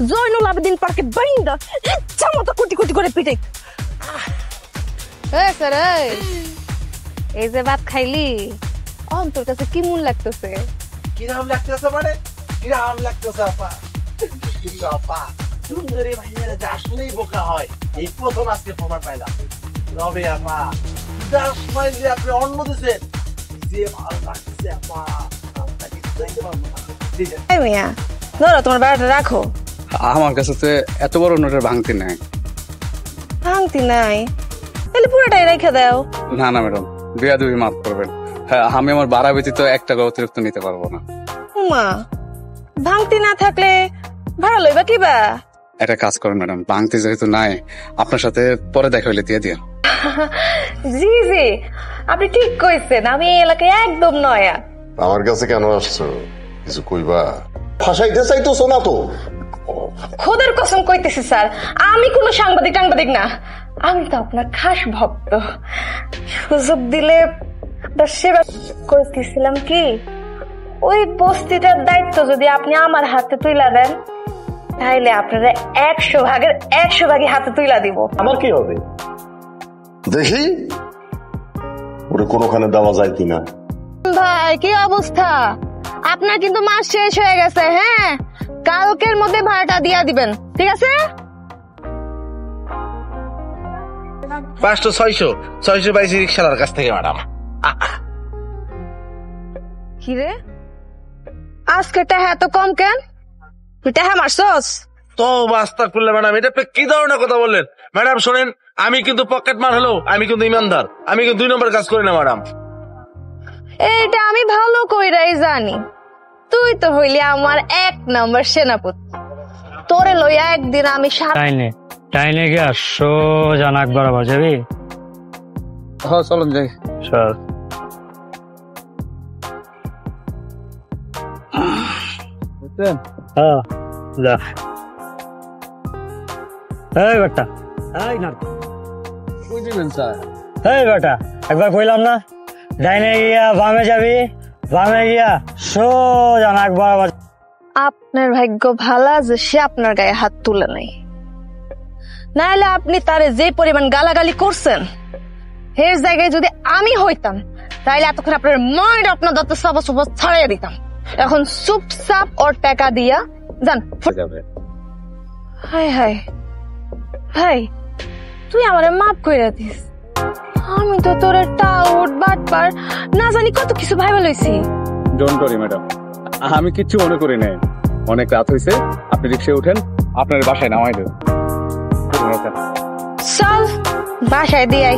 জয়নুল আবেদিন পার্কে বাইন্দা ইচ্ছা মতো কোটি কোটি করে পিটে। স্যার এই যে ভাত খাইলি তোর কাছে কি মন লাগতেছে? কিরাম লাগতেছে মানে কিরাম লাগতেছে আপা? আপা সুন্দরী ভাইয়েরা যে আসলেই বোকা হয় এই প্রথম আজকে প্রমাণ পাইলাম। তবে আপা 10 মাইল যে আপনি অন্য দিচ্ছেন যে ভালো লাগছে আপা, আপনাকে দেখতে পারবো না। মিয়া ধরো তোমার বেড়াটা রাখো। আমার কাছে তো এত বড় নোটের ভাঙতি নাই। ভাঙতি নাই তাহলে পুরোটাই রেখে দাও। না না ম্যাডাম, বেয়াদবি মাফ করবেন। হ্যাঁ, আমি আমার ভাড়া ব্যতীত 1 টাকা অতিরিক্ত নিতে পারবো না। উমা ভাঙতি না থাকলে ভাড়া লইবা কিবা? একটা কাজ করেন ম্যাডাম, ভাঙতি যেহেতু নাই আপনার সাথে পরে দেখা হইলে দিয়ে দিন। জি জি আপনি ঠিক কইছেন, আমি এই এলাকায় একদম নয়া। আমার কাছে কেন আসছো? কিছু কইবা? ফাঁসাইতে চাইতো না তো? খোদার কসম কইতেছি স্যার, আমি কোনো সাংবাদিক না, আমি তো আপনার খাস ভক্ত। সুযোগ দিলে আপনার সেবা করতেছিলাম কি, ওই বস্তিটার দায়িত্ব যদি আপনি আমার হাতে তুইলা দেন তাহলে আপনারা 100 ভাগের 100 ভাগই হাতে তুইলা দিব। আমার কি হবে দেখি, ওরে কোনোখানে দেওয়া যায় কিনা। ভাই কি অবস্থা? আপনার কিন্তু মাস শেষ হয়ে গেছে। হ্যাঁ, কালকের মধ্যে ভাড়াটা দিয়া দিবেন, ঠিক আছে? 500 600 পাইছি রিক্সাওয়ালার কাছ থেকে ম্যাডাম। কি রে আজকে টাকা এত কম কেন? তুই টাকা মারছস? তো বাস্তার করলে ম্যাডাম, এটা আপনি কি ধরনের কথা বললেন ম্যাডাম? শোনেন, আমি কিন্তু পকেট মার হলেও আমি কিন্তু ইমানদার, আমি কিন্তু 2 নম্বর কাজ করি না ম্যাডাম। এইটা আমি ভালো কইরাই জানি, তুই তো হইলি আমার 1 নম্বর সেনাপতি। তোরে লইয়া একদিন আমি টাইনে গিয়া সোজা নাক বরাবর যাবি। হ্যাঁ চলুন যাই। চল। হ্যাঁ যা। এই বেটা, এই না বুঝলেন স্যার? এই বেটা, একবার কইলাম না ডাইনে গিয়া বামে যাবি, বামে গিয়া সোজা নাক বরাবর। আপনার ভাগ্য ভালো যে সে আপনার গায়ে হাত তুলে নাই, নাহলে আপনি তারে যে পরিমাণ গালাগালি করছেন এর জায়গায় যদি আমি হইতাম তাহলে এতক্ষণ আপনার মায়ের আপনার দত্ত সব ছাড়াইয়া দিতাম। এখন চুপচাপ ওর টাকা দিয়া যান। হাই হাই ভাই, তুই আমারে মাফ কইরা দিস। আমি তো তোর টাউট বাটপার না জানি কত কিছু ভাইবা লইছি। ডোন্ট ওয়ারি ম্যাডাম, আমি কিচ্ছু মনে করি নাই। অনেক রাত হয়েছে, আপনি রিক্সায় উঠেন, আপনার বাসায় নামাই দেব। চল বাসায় দিয়াই।